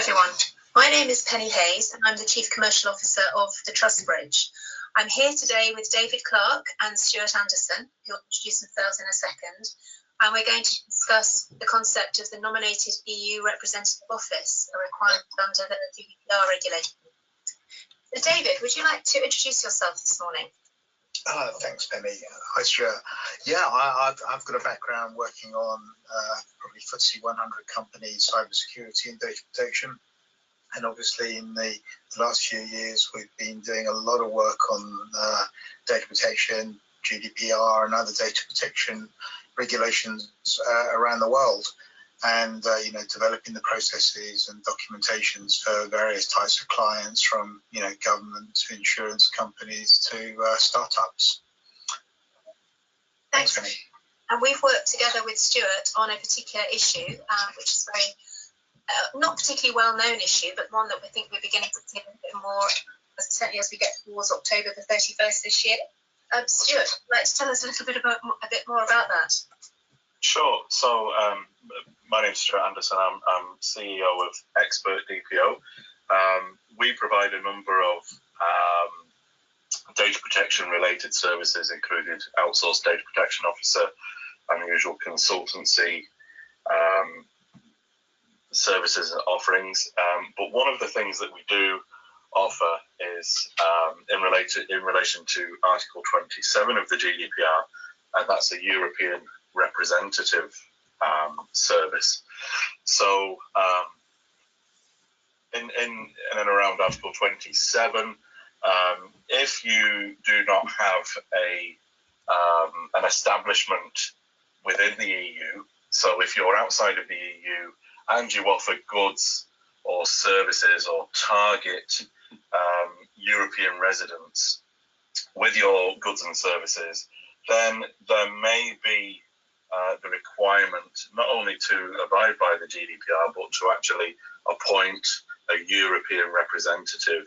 everyone. My name is Penny Hayes and I'm the Chief Commercial Officer of the Trustbridge. I'm here today with David Clark and Stuart Anderson, who'll introduce themselves in a second, and we're going to discuss the concept of the Nominated EU Representative Office, a requirement under the GDPR regulation. So David, would you like to introduce yourself this morning? Thanks, Penny. Hi, Stuart. Yeah, I've got a background working on probably FTSE 100 companies, cybersecurity and data protection. And obviously in the last few years, we've been doing a lot of work on data protection, GDPR and other data protection regulations around the world. And, developing the processes and documentations for various types of clients from, government to insurance companies to startups. Thanks, Penny. And we've worked together with Stuart on a particular issue, which is very, not particularly well-known issue, but one that we think we're beginning to see a bit more, certainly as we get towards October the 31st this year. Stuart, would you like to tell us a little bit more about that? Sure. So my name is Stuart Anderson. I'm CEO of Expert DPO. We provide a number of data protection related services, including outsourced data protection officer, unusual consultancy services and offerings. But one of the things that we do offer is in relation to Article 27 of the GDPR, and that's a European representative service. So in and around Article 27, if you do not have an establishment within the EU, so if you're outside of the EU and you offer goods or services or target European residents with your goods and services, then there may be the requirement not only to abide by the GDPR, but to actually appoint a European representative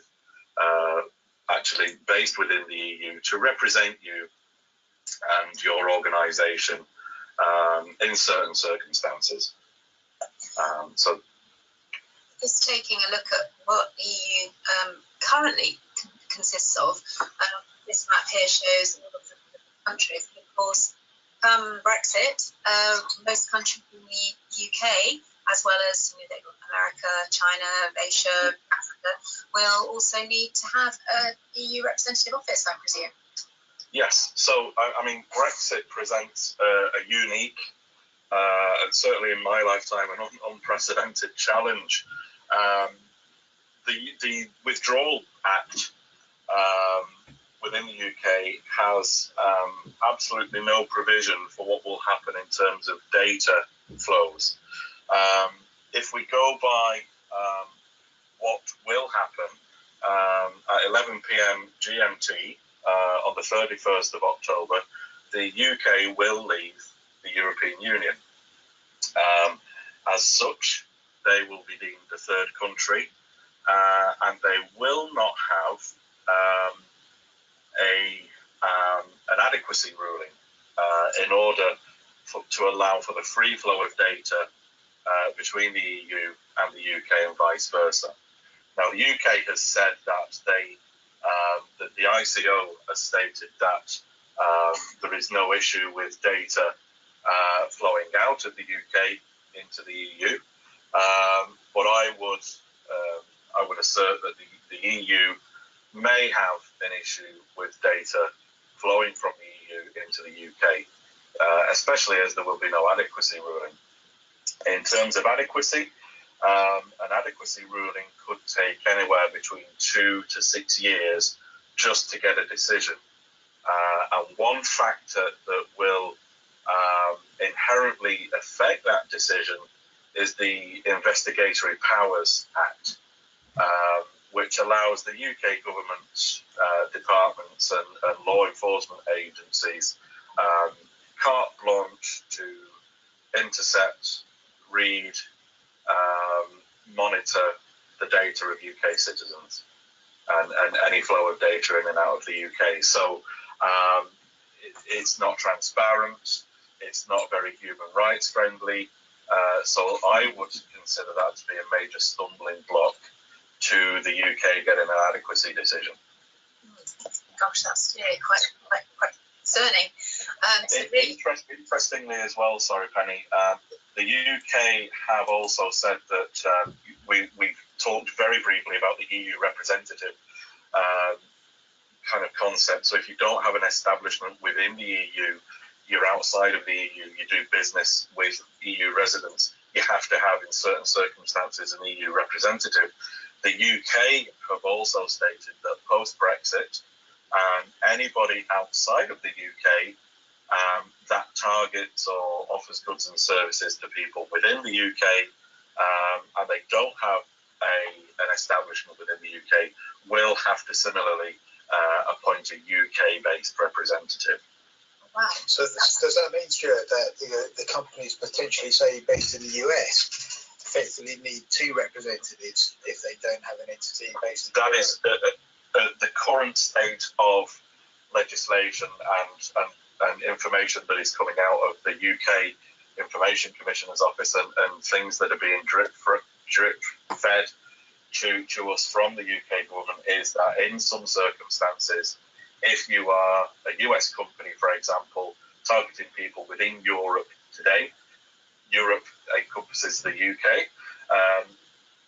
actually based within the EU to represent you and your organisation in certain circumstances. So just taking a look at what the EU currently consists of, this map here shows all of the countries. Of course, Brexit, most countries in the UK, as well as America, China, Asia, Africa, will also need to have an EU representative office, I presume. Yes. So, I mean, Brexit presents a unique, and certainly in my lifetime, an unprecedented challenge. The Withdrawal Act within the UK has absolutely no provision for what will happen in terms of data flows. If we go by what will happen at 11 p.m. GMT on the 31st of October, the UK will leave the European Union. As such, they will be deemed a third country, and they will not have an adequacy ruling in order to allow for the free flow of data between the EU and the UK and vice versa. Now, the UK has said that that the ICO has stated that there is no issue with data flowing out of the UK into the EU, but I would assert that the EU may have an issue with data flowing from the EU into the UK, especially as there will be no adequacy ruling. In terms of adequacy, an adequacy ruling could take anywhere between 2 to 6 years just to get a decision. And one factor that will inherently affect that decision is the Investigatory Powers Act, which allows the UK government departments and law enforcement agencies carte blanche to intercept, read, monitor the data of UK citizens and any flow of data in and out of the UK. So it's not transparent, it's not very human rights friendly, So I would consider that to be a major stumbling block to the UK getting an adequacy decision. Gosh, that's quite concerning. So really... Interestingly as well, sorry Penny, the UK have also said that we've talked very briefly about the EU representative kind of concept. So if you don't have an establishment within the EU, you're outside of the EU, you do business with EU residents, you have to have in certain circumstances an EU representative. The UK have also stated that post-Brexit, anybody outside of the UK that targets or offers goods and services to people within the UK and they don't have an establishment within the UK will have to similarly appoint a UK-based representative. Wow. So does that mean, Stuart, that the companies potentially, say, based in the US, effectively need 2 representatives if they don't have an entity based in That is the current state of legislation and information that is coming out of the UK Information Commissioner's Office and things that are being drip fed to us from the UK government is that in some circumstances, if you are a US company, for example, targeting people within Europe today, Europe encompasses the UK,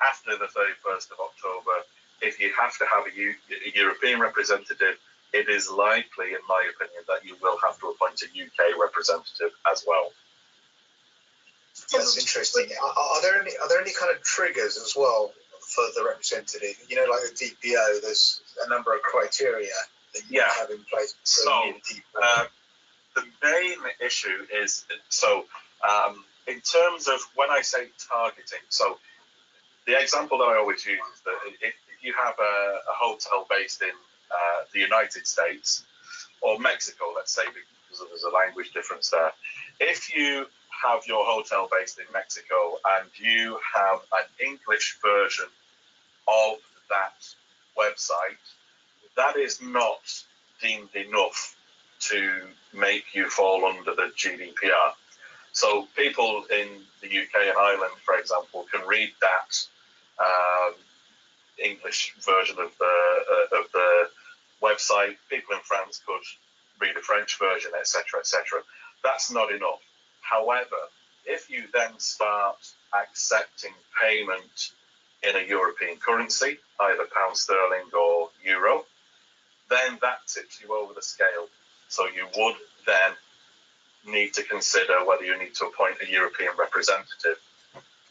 after the 31st of October, if you have to have a European representative, it is likely, in my opinion, that you will have to appoint a UK representative as well. That's interesting. Are there any kind of triggers as well for the representative? You know, like the DPO, there's a number of criteria that you have in place. So the main issue is, in terms of when I say targeting, so the example that I always use is that if you have a hotel based in the United States or Mexico, let's say, because there's a language difference there, if you have your hotel based in Mexico and you have an English version of that website, that is not deemed enough to make you fall under the GDPR. So people in the UK and Ireland, for example, can read that English version of the website. People in France could read a French version, etc., etc. That's not enough. However, if you then start accepting payment in a European currency, either pound sterling or euro, then that tips you over the scale. So you would then need to consider whether you need to appoint a European representative.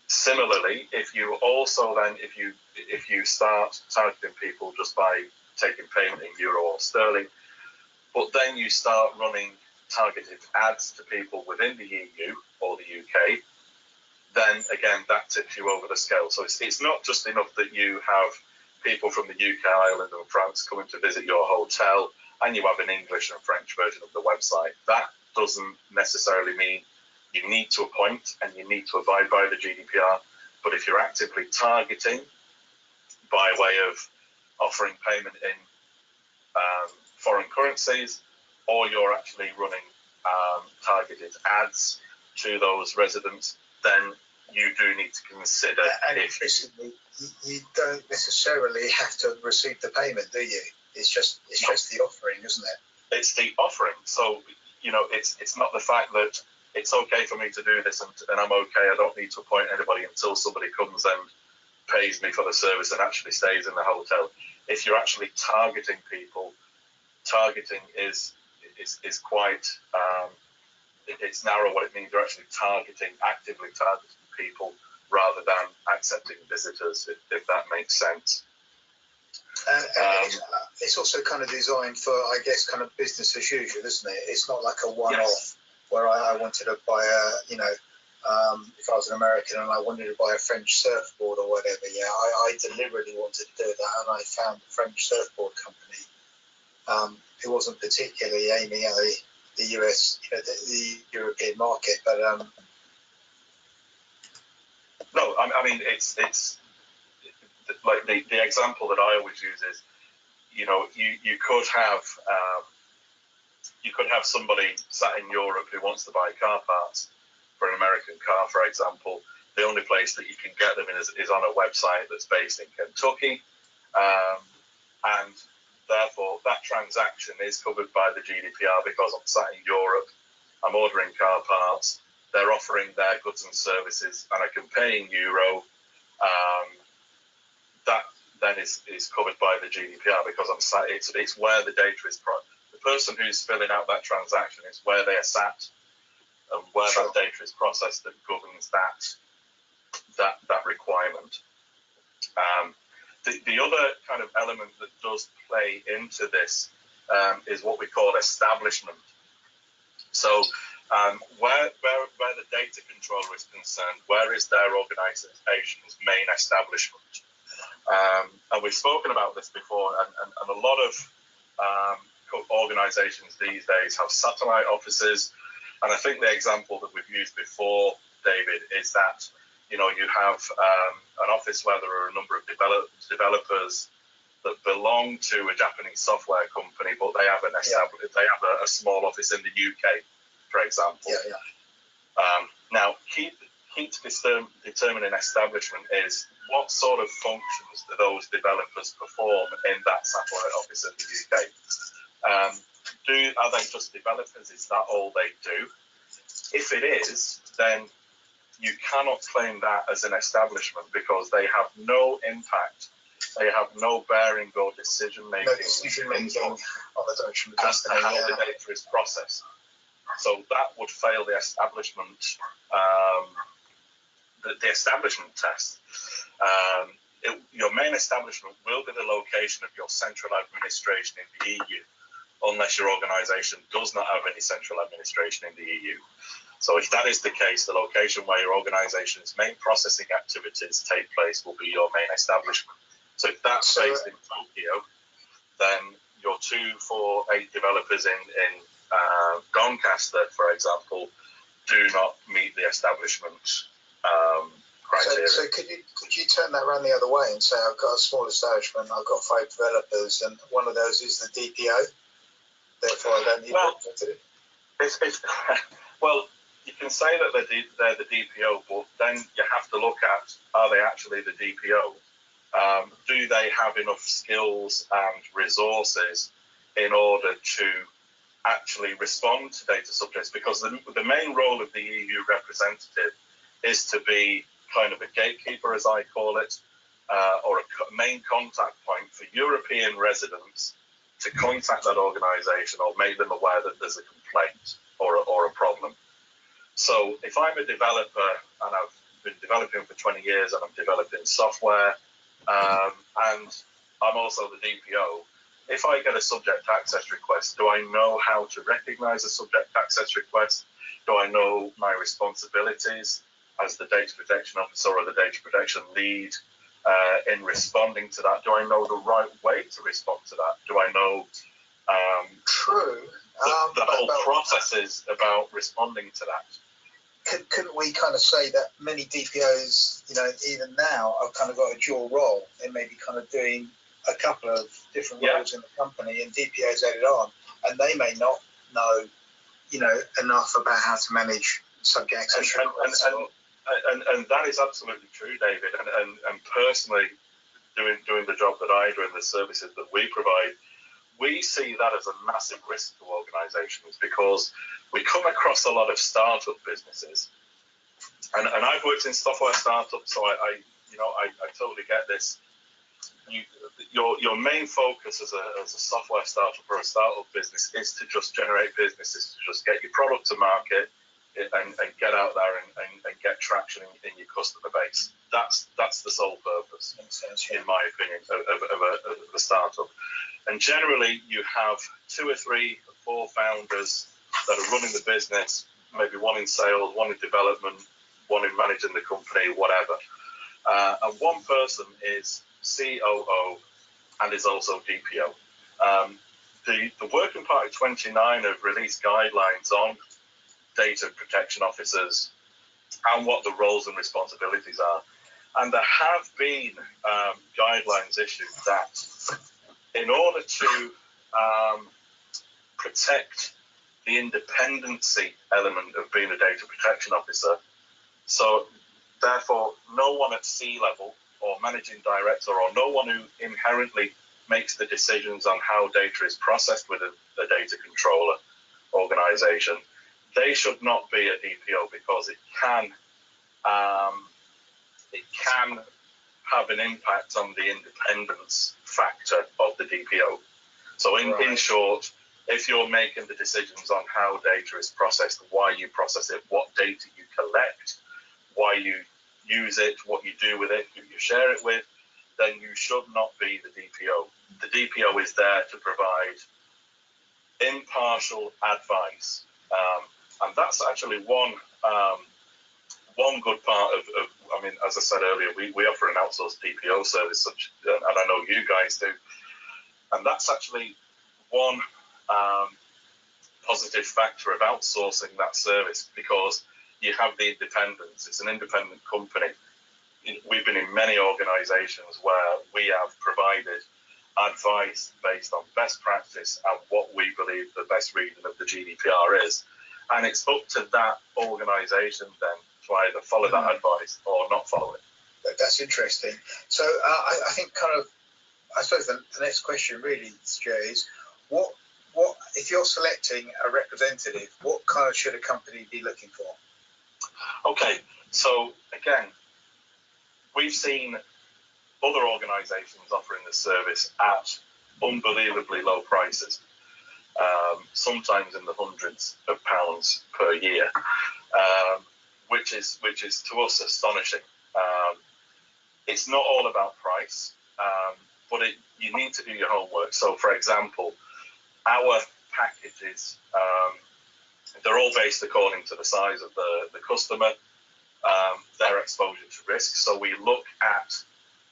Similarly, if you also then, if you start targeting people just by taking payment in euro or sterling, but then you start running targeted ads to people within the EU or the UK, then again that tips you over the scale. So it's not just enough that you have people from the UK, Ireland and France coming to visit your hotel and you have an English and French version of the website. That doesn't necessarily mean you need to appoint and you need to abide by the GDPR. But if you're actively targeting by way of offering payment in foreign currencies, or you're actually running targeted ads to those residents, then you do need to consider. And you don't necessarily have to receive the payment, do you? It's just the offering, isn't it? It's the offering. So, you know, it's not the fact that it's okay for me to do this and I'm okay, I don't need to appoint anybody until somebody comes and pays me for the service and actually stays in the hotel. If you're actually targeting people, targeting is quite it's narrow what it means. You're actually actively targeting people rather than accepting visitors, if that makes sense. It's also kind of designed for, I guess, kind of business as usual, isn't it? It's not like a one-off where I wanted to buy if I was an American and I wanted to buy a French surfboard or whatever, I deliberately wanted to do that, and I found a French surfboard company. It wasn't particularly aiming at the US, the European market, but no, I mean it's like the example that I always use is, you could have somebody sat in Europe who wants to buy car parts for an American car, for example, the only place that you can get them is on a website that's based in Kentucky, and therefore that transaction is covered by the GDPR because I'm sat in Europe, I'm ordering car parts, they're offering their goods and services, and I can pay in euro. That then is covered by the GDPR because I'm sat. It's where the data is. The person who's filling out that transaction is where they are sat, and where that data is processed that governs that requirement. The other kind of element that does play into this is what we call establishment. So where the data controller is concerned, where is their organisation's main establishment? And we've spoken about this before, and a lot of organisations these days have satellite offices. And I think the example that we've used before, David, is that you have an office where there are a number of developers that belong to a Japanese software company, but they have they have a small office in the UK, for example. Now, key to determining establishment is what sort of functions do those developers perform in that satellite office in the UK? Are they just developers? Is that all they do? If it is, then you cannot claim that as an establishment because they have no impact, they have no bearing or decision making on the direction as to how the data is processed. So that would fail the establishment, the establishment test. Your main establishment will be the location of your central administration in the EU, unless your organisation does not have any central administration in the EU. So if that is the case, the location where your organisation's main processing activities take place will be your main establishment. So if that's based in Tokyo, then your 248 developers in Doncaster, for example, do not meet the establishment criteria. So could you turn that around the other way and say I've got a small establishment, I've got 5 developers, and one of those is the DPO, therefore I don't need representative? Well, you can say that they're the DPO, but then you have to look at, are they actually the DPO? Do they have enough skills and resources in order to actually respond to data subjects? Because the main role of the EU representative is to be kind of a gatekeeper, as I call it, or a main contact point for European residents to contact that organisation or make them aware that there's a complaint or a problem. So if I'm a developer and I've been developing for 20 years and I'm developing software and I'm also the DPO, if I get a subject access request, do I know how to recognise a subject access request? Do I know my responsibilities as the data protection officer or the data protection lead in responding to that? Do I know the right way to respond to that? Do I know the whole processes about responding to that? Couldn't we kind of say that many DPOs, even now, have kind of got a dual role? They may be kind of doing a couple of different roles in the company, and DPOs added on, and they may not know, enough about how to manage subject access requests. And that is absolutely true, David. And personally, doing the job that I do and the services that we provide, we see that as a massive risk to organisations because we come across a lot of startup businesses, and I've worked in software startups, so I totally get this. Your main focus as a software startup or a startup business is to just generate businesses, to just get your product to market and get out there and get traction in your customer base. That's the sole purpose, in my opinion, of a startup. And generally, you have 2 or 3 or 4 founders that are running the business, maybe one in sales, one in development, one in managing the company, whatever. And one person is COO and is also DPO. The Working Party 29 have released guidelines on data protection officers and what the roles and responsibilities are. And there have been guidelines issued that in order to protect the independency element of being a data protection officer. So therefore, no one at C-level or managing director or no one who inherently makes the decisions on how data is processed within the data controller organization, they should not be a DPO, because it can have an impact on the independence factor of the DPO. So in short, if you're making the decisions on how data is processed, why you process it, what data you collect, why you use it, what you do with it, who you share it with, then you should not be the DPO. The DPO is there to provide impartial advice. And that's actually one good part of, I mean, as I said earlier, we offer an outsourced DPO service, and I know you guys do. And that's actually one positive factor of outsourcing that service, because you have the independence. It's an independent company. We've been in many organizations where we have provided advice based on best practice and what we believe the best reading of the GDPR is. And it's up to that organization then to either follow that advice or not follow it. That's interesting. So I think I suppose the next question really, Jay, is what if you're selecting a representative, what kind of should a company be looking for? Okay, so again, we've seen other organizations offering this service at unbelievably low prices, sometimes in the hundreds of pounds per year, which is to us astonishing. It's not all about price, but you need to do your homework. So, for example, our packages, they're all based according to the size of the customer, their exposure to risk. So we look at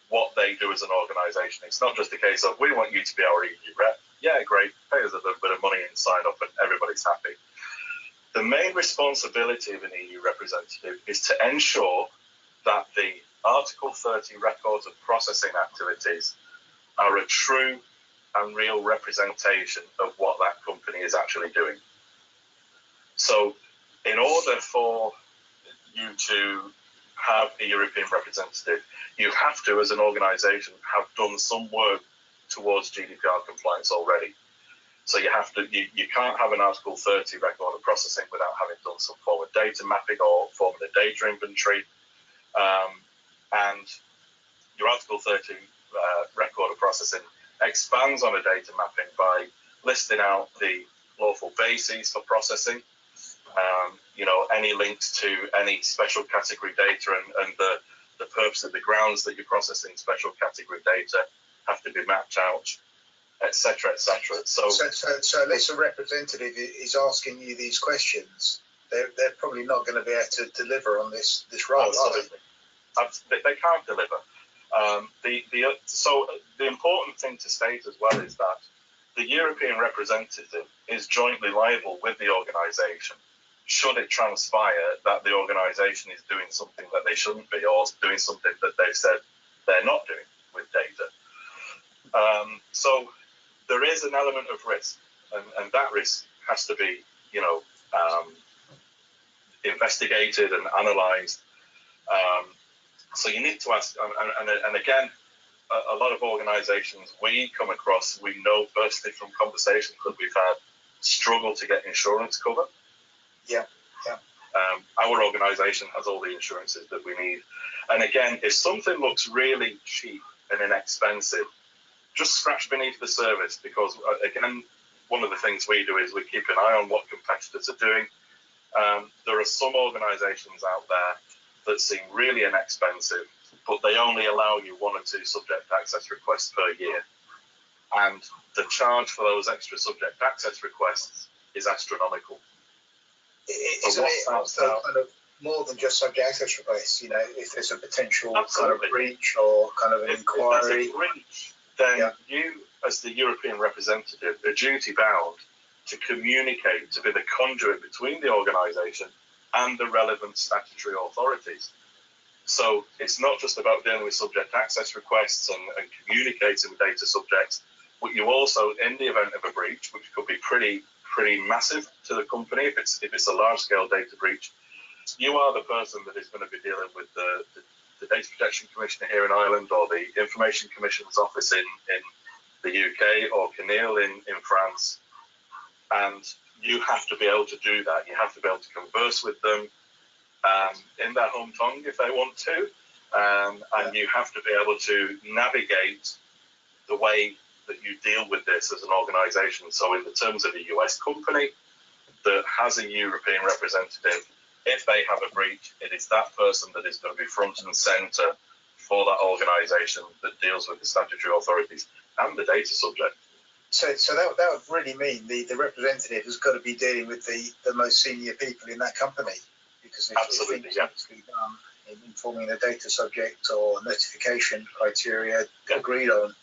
what they do as an organization. It's not just a case of, we want you to be our EU rep. Yeah, great, pay us a little bit of money and sign up and everybody's happy. The main responsibility of an EU representative is to ensure that the Article 30 records of processing activities are a true and real representation of what that company is actually doing. So in order for you to have a European representative, you have to, as an organization, have done some work towards GDPR compliance already. So you can't have an Article 30 record of processing without having done some form of data mapping or forming a data inventory. And your Article 30 record of processing expands on a data mapping by listing out the lawful bases for processing, any links to any special category data and the purpose of the grounds that you're processing special category data have to be mapped out, etc., etc. So unless a representative is asking you these questions, they're probably not going to be able to deliver on this role. Absolutely. They can't deliver. So the important thing to state as well is that the European representative is jointly liable with the organisation should it transpire that the organisation is doing something that they shouldn't be, or doing something that they've said they're not doing with data. So there is an element of risk, and that risk has to be, investigated and analysed. So you need to ask, and again, a lot of organisations we come across, we know personally from conversations that we've had, struggle to get insurance cover. Yeah. Our organisation has all the insurances that we need. And again, if something looks really cheap and inexpensive, just scratch beneath the surface, because again, one of the things we do is we keep an eye on what competitors are doing. There are some organisations out there that seem really inexpensive, but they only allow you 1 or 2 subject access requests per year. And the charge for those extra subject access requests is astronomical. Isn't it also kind of more than just subject access requests? If there's a potential kind of breach or kind of an inquiry. If there's a breach, then you, as the European representative, are duty bound to communicate, to be the conduit between the organisation and the relevant statutory authorities. So it's not just about dealing with subject access requests and communicating with data subjects, but you also, in the event of a breach, which could be pretty pretty massive to the company. If it's a large-scale data breach, you are the person that is going to be dealing with the Data Protection Commissioner here in Ireland, or the Information Commissioner's office in the UK, or CNIL in France. And you have to be able to do that. You have to be able to converse with them in their home tongue if they want to. And you have to be able to navigate the way that you deal with this as an organization. So in the terms of a US company that has a European representative, if they have a breach, it is that person that is going to be front and center for that organization that deals with the statutory authorities and the data subject. So that would really mean the representative has got to be dealing with the most senior people in that company, because if things need to be done in informing the data subject or notification criteria agreed on,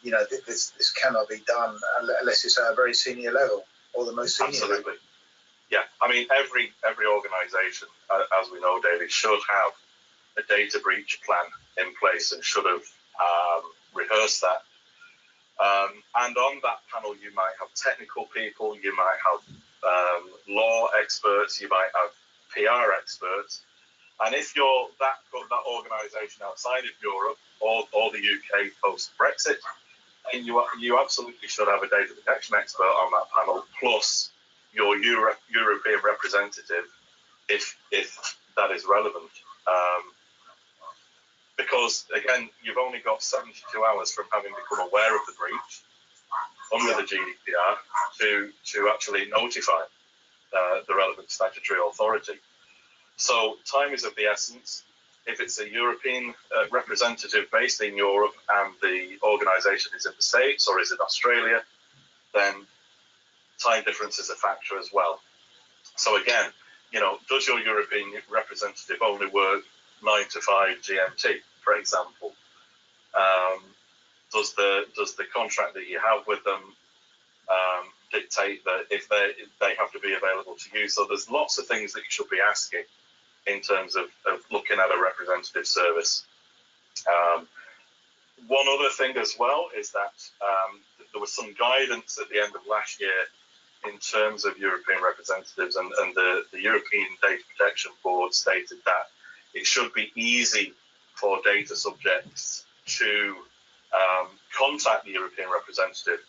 you know, this cannot be done unless it's at a very senior level, or the most senior level. Yeah, I mean, every organisation, as we know, David, should have a data breach plan in place and should have rehearsed that. And on that panel, you might have technical people, you might have law experts, you might have PR experts. And if you're that organisation outside of Europe or the UK post-Brexit, then you absolutely should have a data protection expert on that panel, plus your European representative, if that is relevant. Because, again, you've only got 72 hours from having become aware of the breach under the GDPR to actually notify the relevant statutory authority. So time is of the essence. If it's a European representative based in Europe and the organisation is in the States or is in Australia, then time difference is a factor as well. So again, you know, does your European representative only work 9 to 5 GMT, for example? Does the contract that you have with them dictate that if they have to be available to you? So there's lots of things that you should be asking in terms of looking at a representative service. One other thing as well is that there was some guidance at the end of last year in terms of European representatives, and the European Data Protection Board stated that it should be easy for data subjects to contact the European representative.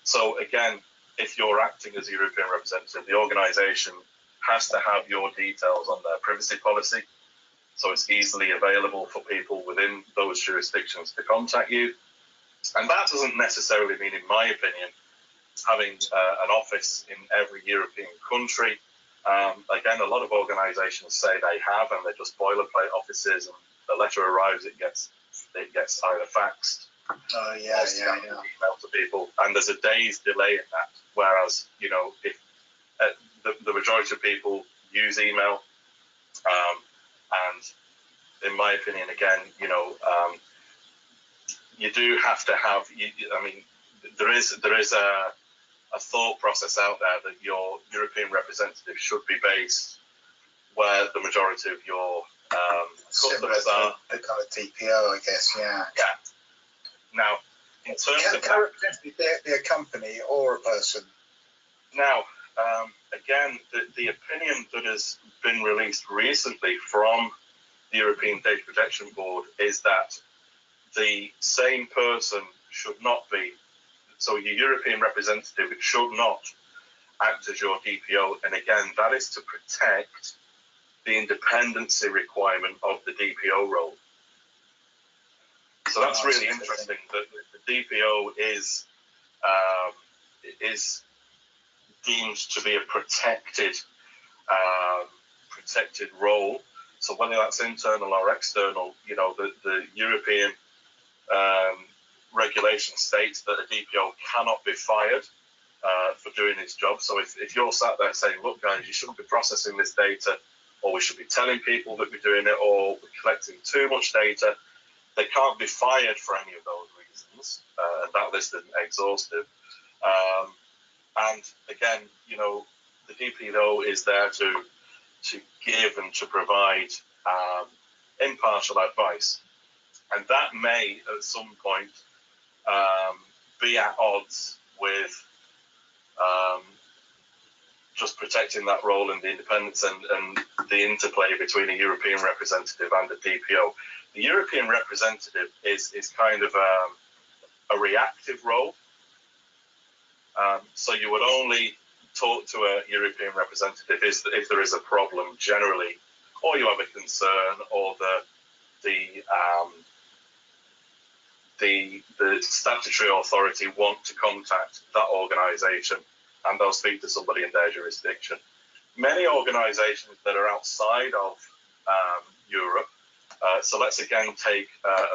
So again, if you're acting as a European representative, the organisation has to have your details on their privacy policy, so it's easily available for people within those jurisdictions to contact you. And that doesn't necessarily mean, in my opinion, having an office in every European country. Again, a lot of organisations say they have, and they're just boilerplate offices, and the letter arrives, it gets either faxed, emailed to people, and there's a day's delay in that. Whereas, you know, if the majority of people use email, and in my opinion, again, you know, you do have to have. I mean, there is a thought process out there that your European representative should be based where the majority of your customers are. The kind of DPO, I guess, yeah. Now, in terms of can a representative be a company or a person? Now, again, the opinion that has been released recently from the European Data Protection Board is that the same person should not be. So your European representative should not act as your DPO. And again, that is to protect the independency requirement of the DPO role. So that's really interesting that the DPO is deemed to be a protected role. So whether that's internal or external, you know, the European regulation states that a DPO cannot be fired for doing his job. So if you're sat there saying, look guys, you shouldn't be processing this data, or we should be telling people that we're doing it, or we're collecting too much data, they can't be fired for any of those reasons, and that list isn't exhaustive. And again, you know, the DPO is there to give and to provide impartial advice, and that may at some point be at odds with protecting that role and the independence and the interplay between a European representative and a DPO. The European representative is kind of a reactive role. So you would only talk to a European representative if there is a problem generally, or you have a concern, or the statutory authority want to contact that organisation, and they'll speak to somebody in their jurisdiction. Many organisations that are outside of Europe, so let's again take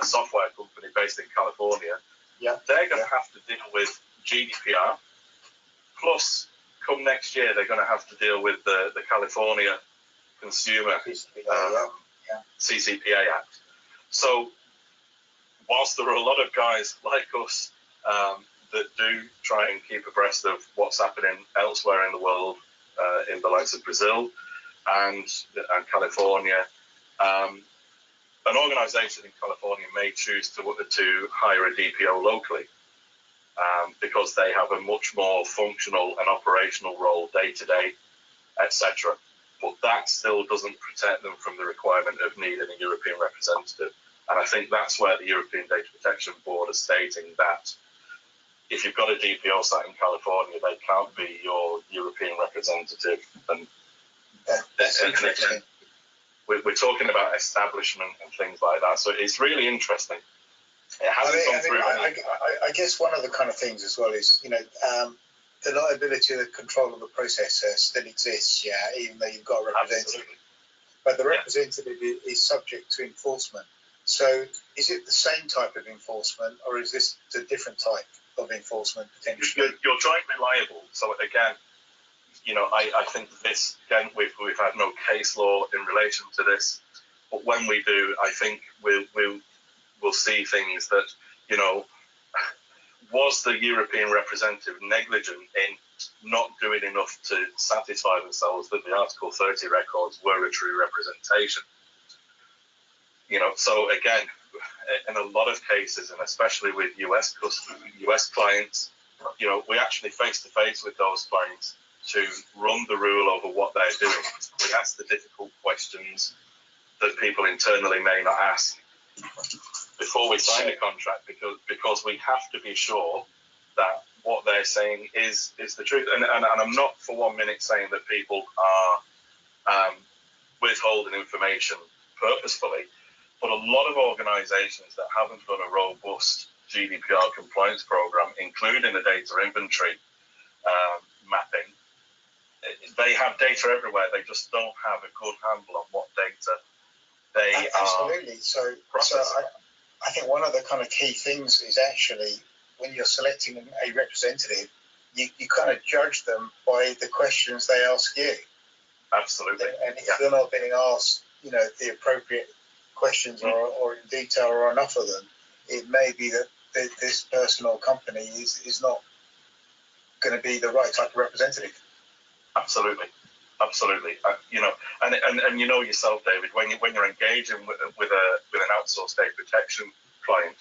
a software company based in California. Yeah, they're going to have to deal with GDPR, plus come next year they're going to have to deal with the California Consumer CCPA Act. So whilst there are a lot of guys like us that do try and keep abreast of what's happening elsewhere in the world, in the likes of Brazil and California, an organisation in California may choose to hire a DPO locally because they have a much more functional and operational role day to day, etc. But that still doesn't protect them from the requirement of needing a European representative. And I think that's where the European Data Protection Board is stating that if you've got a DPO site in California, they can't be your European representative. And we're talking about establishment and things like that. So it's really interesting. It hasn't gone through. I guess one of the kind of things as well is, the liability of the control of the process still exists, even though you've got a representative. Absolutely. But the representative is subject to enforcement. So is it the same type of enforcement, or is this a different type of enforcement potentially? You're jointly liable. So again, I think this, again, we've had no case law in relation to this, but when we do, I think we'll see things that, was the European representative negligent in not doing enough to satisfy themselves that the Article 30 records were a true representation? So again, in a lot of cases, and especially with US clients, we actually face to face with those clients to run the rule over what they're doing. We ask the difficult questions that people internally may not ask before we sign a contract, because we have to be sure that what they're saying is the truth. And I'm not for 1 minute saying that people are withholding information purposefully, but a lot of organisations that haven't done a robust GDPR compliance program, including a data inventory mapping, they have data everywhere. They just don't have a good handle on what data they absolutely. are So I think one of the kind of key things is actually when you're selecting a representative, you kind of judge them by the questions they ask you. Absolutely. And if they're not being asked, the appropriate questions or in detail or enough of them, it may be that this person or company is not going to be the right type of representative. Absolutely. And yourself, David, when you're engaging with an outsourced data protection client,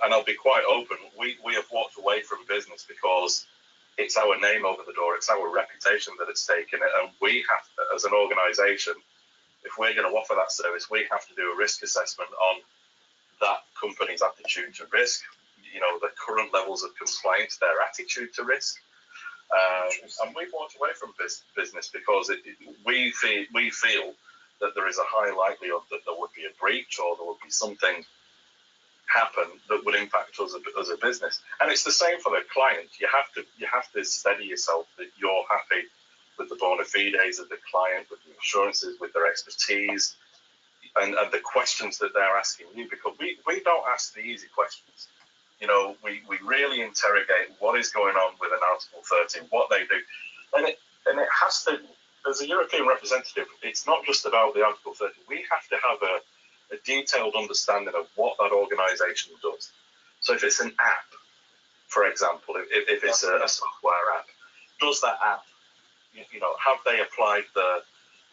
and I'll be quite open, we have walked away from business because it's our name over the door, it's our reputation that it's taken, and we have to, as an organisation, if we're going to offer that service, we have to do a risk assessment on that company's attitude to risk, the current levels of compliance, their attitude to risk. And we've walked away from business because we feel that there is a high likelihood that there would be a breach or there would be something happen that would impact us as a business. And it's the same for the client. You have to steady yourself that you're happy with the bona fides of the client, with the assurances, with their expertise, and the questions that they're asking you, because we don't ask the easy questions. We really interrogate what is going on with an Article 30, what they do. And it has to, as a European representative, it's not just about the Article 30. We have to have a detailed understanding of what that organisation does. So if it's an app, for example, if it's a software app, does that app, have they applied the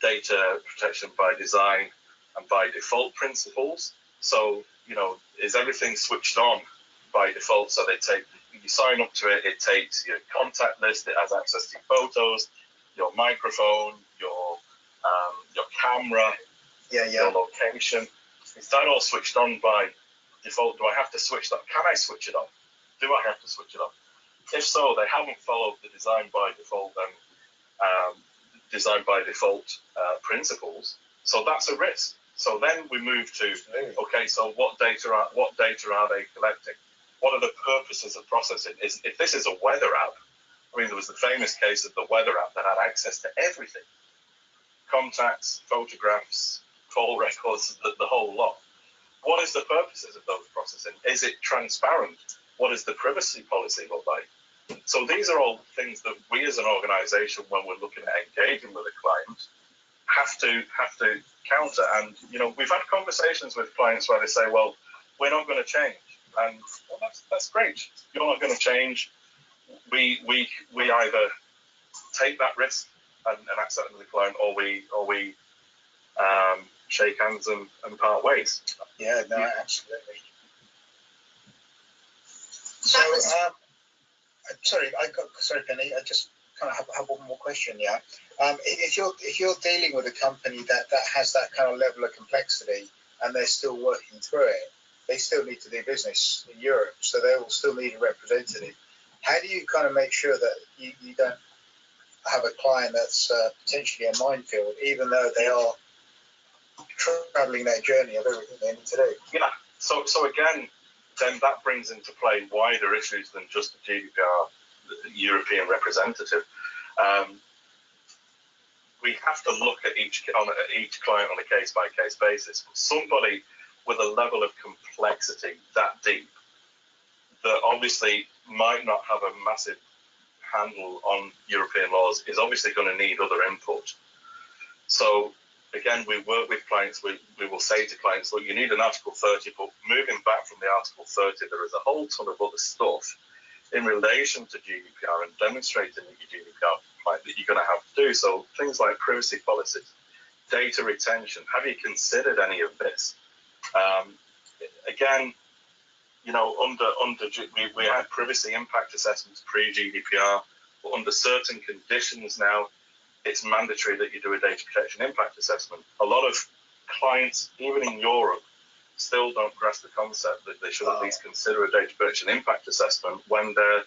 data protection by design and by default principles? So, is everything switched on by default? So you sign up to it, it takes your contact list, it has access to your photos, your microphone, your camera, your location. Is that all switched on by default? Do I have to switch that? Can I switch it on? Do I have to switch it on? If so, they haven't followed the design by default principles. So that's a risk. So then we move to, okay, so what data are they collecting? What are the purposes of processing? If this is a weather app, I mean, there was the famous case of the weather app that had access to everything. Contacts, photographs, call records, the whole lot. What is the purposes of those processing? Is it transparent? What does the privacy policy look like? So these are all things that we as an organisation, when we're looking at engaging with a client, have to counter. And we've had conversations with clients where they say, well, we're not going to change. And well, that's great. You're not going to change. We either take that risk and accept it with the client, or we shake hands and part ways. Yeah, no, absolutely. So, sorry, Penny. I just kind of have one more question. Yeah, if you're dealing with a company that has that kind of level of complexity and they're still working through it, they still need to do business in Europe, so they will still need a representative. How do you kind of make sure that you don't have a client that's potentially a minefield, even though they are travelling their journey of everything they need to do? Yeah. So again, then that brings into play wider issues than just the GDPR European representative. We have to look at each client on a case-by-case basis. Somebody with a level of complexity that deep, that obviously might not have a massive handle on European laws, is obviously going to need other input. So again, we work with clients, we will say to clients, look, you need an Article 30, but moving back from the Article 30, there is a whole ton of other stuff in relation to GDPR and demonstrating that your GDPR compliant that you're going to have to do. So things like privacy policies, data retention, have you considered any of this? Again, we had privacy impact assessments pre-GDPR, but under certain conditions now, it's mandatory that you do a data protection impact assessment. A lot of clients, even in Europe, still don't grasp the concept that they should at least consider a data protection impact assessment when they're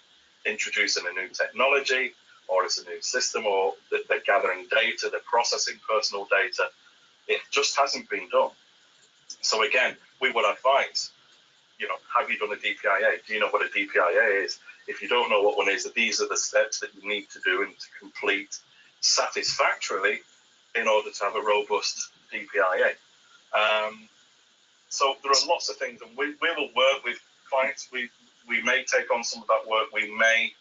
introducing a new technology, or it's a new system, or that they're gathering data, they're processing personal data. It just hasn't been done. So again, we would advise, have you done a DPIA? Do you know what a DPIA is? If you don't know what one is, these are the steps that you need to do and to complete satisfactorily in order to have a robust DPIA. So there are lots of things, and we will work with clients. We may take on some of that work. We may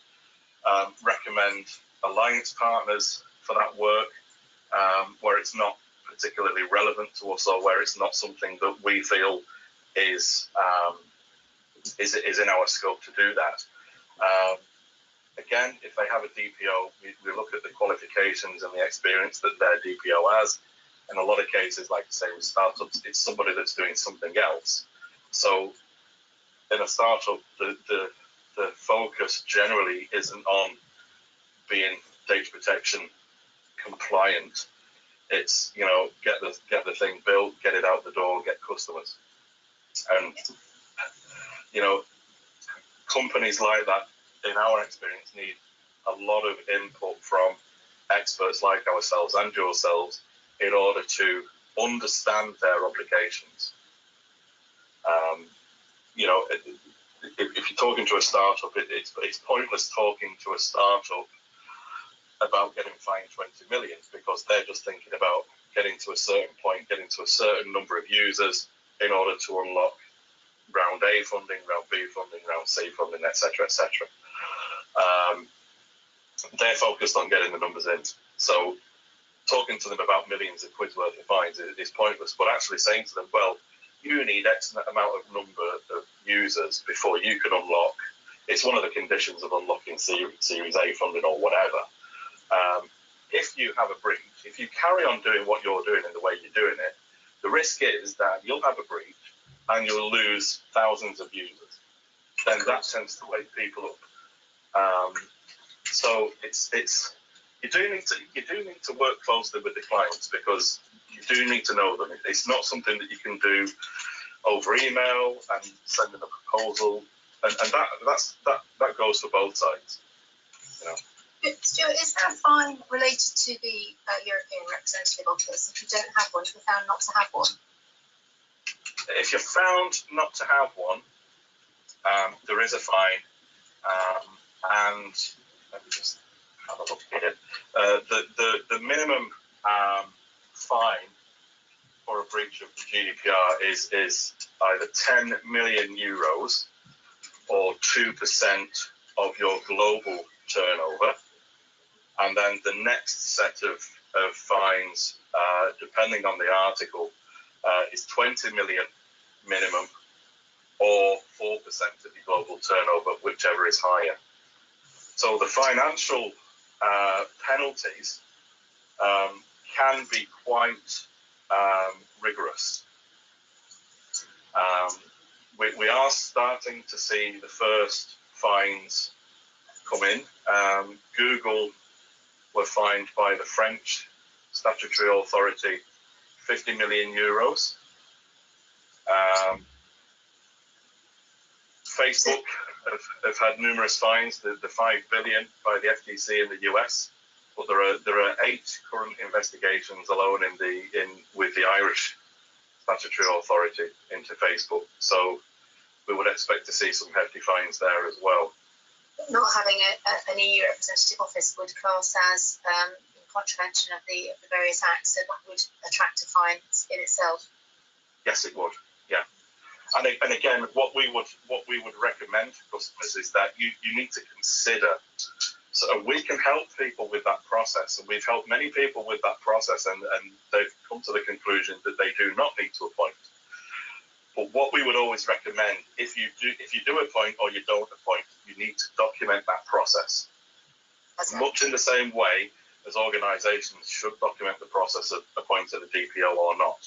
recommend alliance partners for that work where it's not particularly relevant to us, or where it's not something that we feel is in our scope to do that. Again, if they have a DPO, we look at the qualifications and the experience that their DPO has. In a lot of cases, like I say, with startups, it's somebody that's doing something else. So in a startup, the focus generally isn't on being data protection compliant. It's, get the thing built, get it out the door, get customers. And, companies like that, in our experience, need a lot of input from experts like ourselves and yourselves in order to understand their obligations. If you're talking to a startup, it's pointless talking to a startup about getting fined 20 million, because they're just thinking about getting to a certain point, getting to a certain number of users in order to unlock round A funding, round B funding, round C funding, etc., etc. They're focused on getting the numbers in. So talking to them about millions of quid's worth of fines is pointless, but actually saying to them, well, you need X amount of number of users before you can unlock. It's one of the conditions of unlocking Series A funding or whatever. If you have a breach, if you carry on doing what you're doing in the way you're doing it, the risk is that you'll have a breach and you'll lose thousands of users. Then that tends to wake people up. So it's you do need to work closely with the clients, because you do need to know them. It's not something that you can do over email and send them a proposal, and that goes for both sides. You know. Stuart, is there a fine related to the European Representative Office if you don't have one, if you're found not to have one? If you're found not to have one, there is a fine, and let me just have a look here. The minimum fine for a breach of the GDPR is either 10 million euros or 2% of your global turnover. And then the next set of fines, depending on the article, is 20 million minimum or 4% of your global turnover, whichever is higher. So the financial penalties can be quite rigorous. We are starting to see the first fines come in. Google were fined by the French statutory authority 50 million euros. Facebook have had numerous fines, the 5 billion by the FTC in the US, but there are 8 current investigations alone with the Irish statutory authority into Facebook. So we would expect to see some hefty fines there as well. Not having an EU representative office would class as in contravention of the various acts, so that would attract a fine in itself. Yes, it would. Yeah, and again, what we would recommend to customers is that you need to consider. So we can help people with that process, and we've helped many people with that process, and they've come to the conclusion that they do not need to appoint. But what we would always recommend, if you do appoint or you don't appoint, you need to document that process. Much in the same way as organisations should document the process of appointing a DPO or not.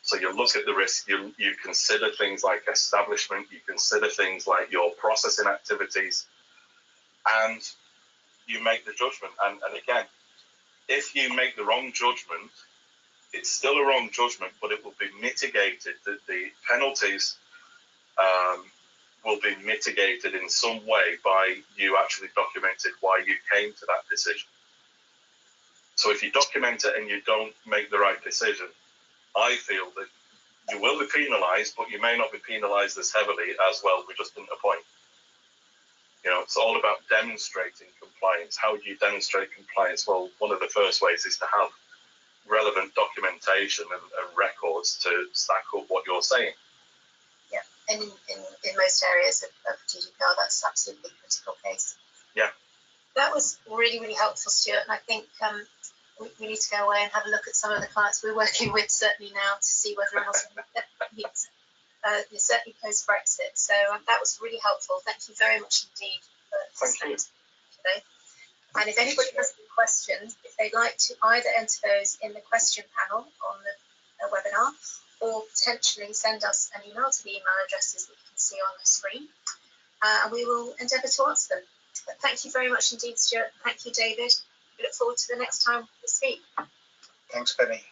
So you look at the risk, you consider things like establishment, you consider things like your processing activities, and you make the judgment. And again, if you make the wrong judgment, it's still a wrong judgment, but it will be mitigated. The penalties will be mitigated in some way by you actually documented why you came to that decision. So if you document it and you don't make the right decision, I feel that you will be penalised, but you may not be penalised as heavily as, well, we just didn't appoint. You know, it's all about demonstrating compliance. How do you demonstrate compliance? Well, one of the first ways is to have relevant documentation and records to stack up what you're saying. Yeah, and in most areas of GDPR, that's absolutely a critical case. Yeah. That was really, really helpful, Stuart, and I think we need to go away and have a look at some of the clients we're working with certainly now to see whether or not certainly post-Brexit. So that was really helpful. Thank you very much indeed for Thank you today. And if anybody has any questions, if they'd like to either enter those in the question panel on the webinar, or potentially send us an email to the email addresses that you can see on the screen, and we will endeavour to answer them. But thank you very much indeed, Stuart. Thank you, David. We look forward to the next time we speak. Thanks, Penny.